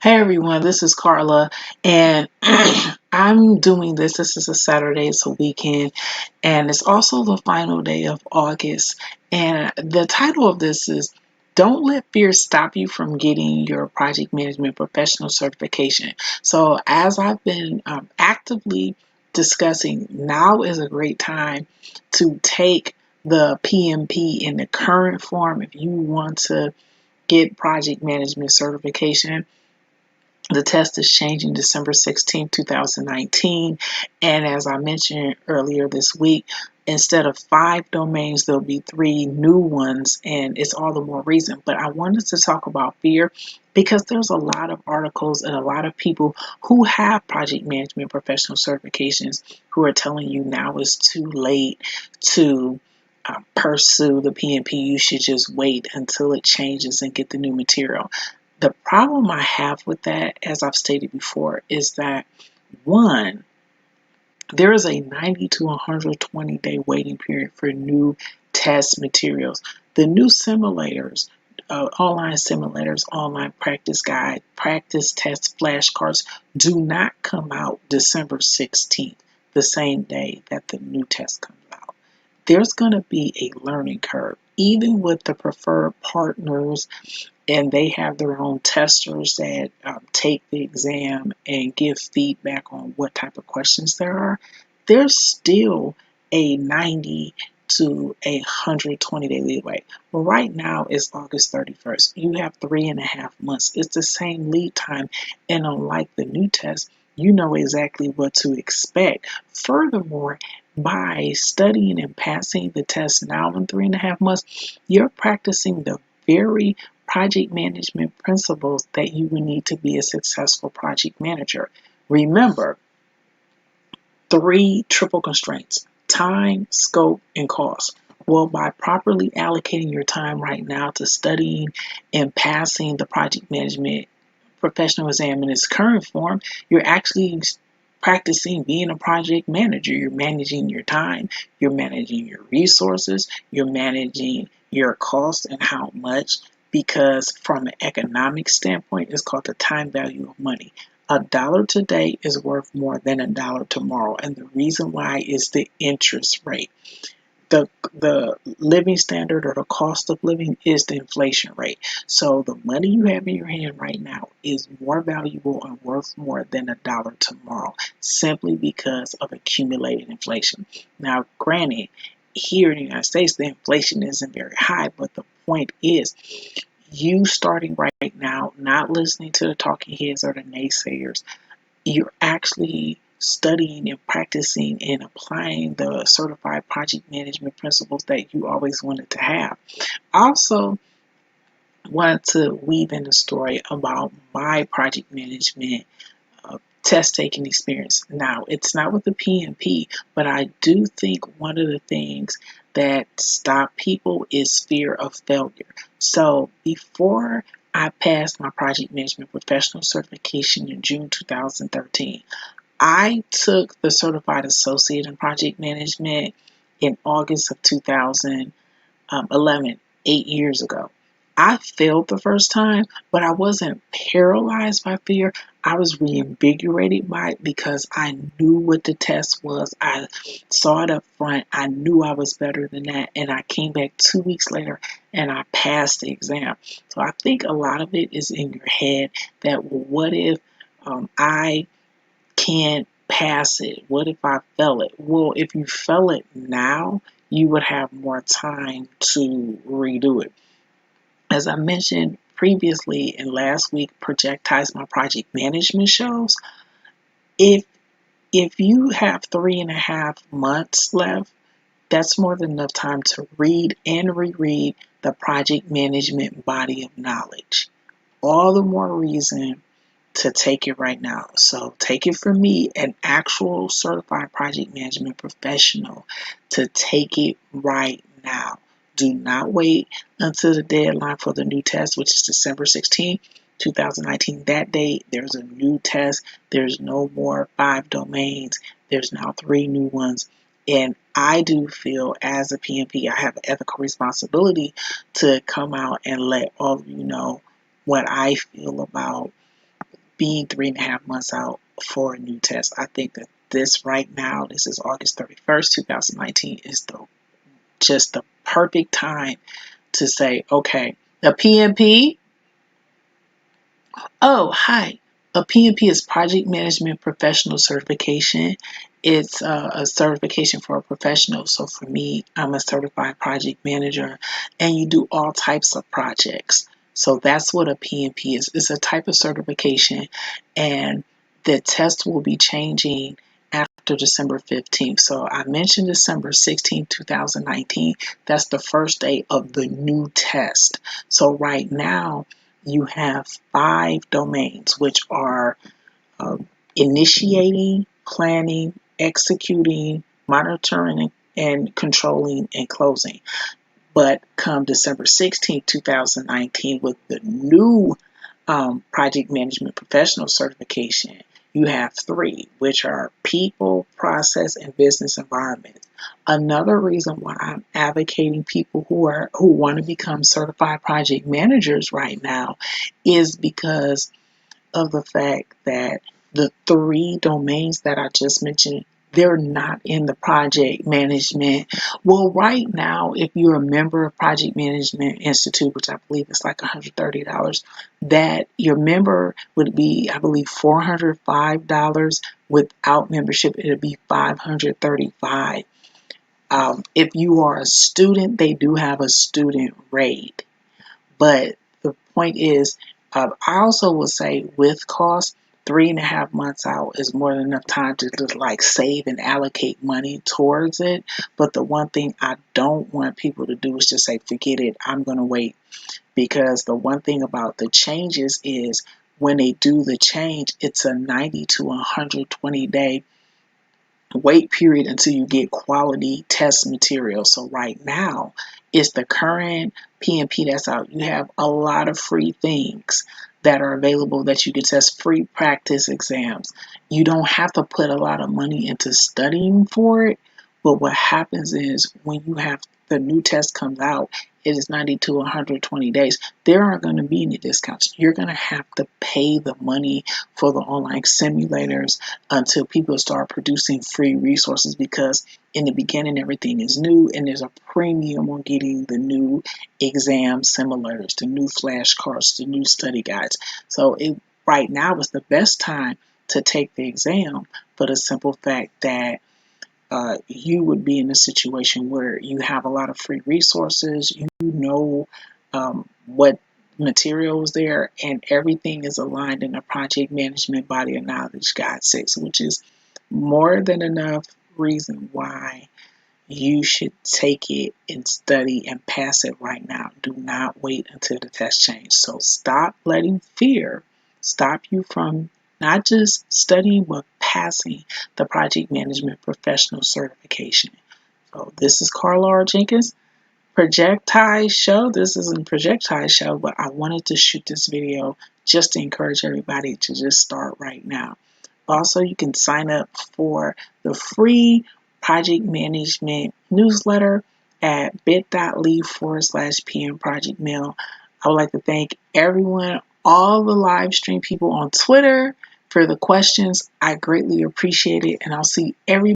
Hey everyone, this is Carla, and I'm doing this. This is a Saturday, it's a weekend, and it's also the final day of August. And the title of this is Don't Let Fear Stop You from Getting Your Project Management Professional Certification. So, as I've been actively discussing, now is a great time to take the PMP in the current form if you want to get project management certification. The test is changing December 16th, 2019. And as I mentioned earlier this week, instead of 5 domains, there'll be 3 new ones. And it's all the more reason. But I wanted to talk about fear because there's a lot of articles and a lot of people who have project management professional certifications who are telling you now is too late to pursue the PMP. You should just wait until it changes and get the new material. The problem I have with that, as I've stated before, is that one, there is a 90 to 120-day waiting period for new test materials. The new simulators, online practice guide, practice test flashcards do not come out December 16th, the same day that the new test comes out. There's going to be a learning curve, even with the preferred partners, and they have their own testers that take the exam and give feedback on what type of questions there are. There's still a 90 to 120-day leeway. But right now it's August 31st. You have 3.5 months. It's the same lead time. And unlike the new test, you know exactly what to expect. Furthermore, by studying and passing the test now in 3.5 months, you're practicing the very project management principles that you would need to be a successful project manager. Remember, 3 triple constraints: time, scope, and cost. Well, by properly allocating your time right now to studying and passing the project management professional exam in its current form, you're actually practicing being a project manager. You're managing your time, you're managing your resources, you're managing your cost and how much, because from an economic standpoint, it's called the time value of money. $1 today is worth more than $1 tomorrow, and the reason why is the interest rate. The living standard or the cost of living is the inflation rate. So the money you have in your hand right now is more valuable and worth more than $1 tomorrow, simply because of accumulated inflation. Now, granted, here in the United States, the inflation isn't very high, but the point is, you starting right now, not listening to the talking heads or the naysayers, you're actually studying and practicing and applying the certified project management principles that you always wanted to have. Also, wanted to weave in a story about my project management test taking experience. Now, it's not with the PMP, but I do think one of the things that stop people is fear of failure. So before I passed my project management professional certification in June 2013, I took the certified associate in project management in August of 2011, 8 years ago. I failed the first time, but I wasn't paralyzed by fear. I was reinvigorated by it because I knew what the test was. I saw it up front. I knew I was better than that. And I came back 2 weeks later and I passed the exam. So I think a lot of it is in your head that, well, what if I can't pass it? What if I fail it? Well, if you fail it now, you would have more time to redo it. As I mentioned previously in last week, Projectize my project management shows. If you have 3.5 months left, that's more than enough time to read and reread the project management body of knowledge. All the more reason to take it right now. So take it from me, an actual certified project management professional, to take it right now. Do not wait until the deadline for the new test, which is December 16th, 2019. That day, there's a new test. There's no more 5 domains. There's now 3 new ones. And I do feel, as a PMP, I have an ethical responsibility to come out and let all of you know what I feel about being 3.5 months out for a new test. I think that this right now, this is August 31st, 2019, is just the perfect time to say, okay, a PMP. Oh, hi. A PMP is Project Management Professional Certification. It's a certification for a professional. So for me, I'm a certified project manager, and you do all types of projects. So that's what a PMP is. It's a type of certification, and the test will be changing after December 15th. So I mentioned December 16th, 2019. That's the first day of the new test. So right now, you have 5 domains, which are initiating, planning, executing, monitoring, and controlling and closing. But come December 16th, 2019, with the new project management professional certification, you have 3, which are people, process, and business environment. Another reason why I'm advocating people who want to become certified project managers right now is because of the fact that the 3 domains that I just mentioned, they're not in the project management. Well, right now, if you're a member of Project Management Institute, which I believe is like $130, that your member would be, I believe, $405. Without membership, it would be $535. If you are a student, they do have a student rate. But the point is, I also will say with cost, 3.5 months out is more than enough time to just like save and allocate money towards it. But the one thing I don't want people to do is just say, forget it, I'm going to wait. Because the one thing about the changes is when they do the change, it's a 90 to 120 day wait period until you get quality test material. So right now, it's the current PMP that's out. You have a lot of free things that are available that you can test, free practice exams. You don't have to put a lot of money into studying for it. But what happens is when you have the new test comes out, it is 90 to 120 days. There aren't going to be any discounts. You're going to have to pay the money for the online simulators until people start producing free resources, because in the beginning everything is new and there's a premium on getting the new exam simulators, the new flashcards, the new study guides. So right now is the best time to take the exam for the simple fact that you would be in a situation where you have a lot of free resources, you know what material is there, and everything is aligned in a project management body of knowledge guide 6, which is more than enough reason why you should take it and study and pass it right now. Do not wait until the test change. So stop letting fear stop you from not just studying but passing the project management professional certification. So this is Carla R. Jenkins, Projectile Show. This isn't a Projectile Show, but I wanted to shoot this video just to encourage everybody to just start right now. Also, you can sign up for the free project management newsletter at bit.ly/PM Project Mail. I would like to thank everyone, all the live stream people on Twitter for the questions. I greatly appreciate it, and I'll see everybody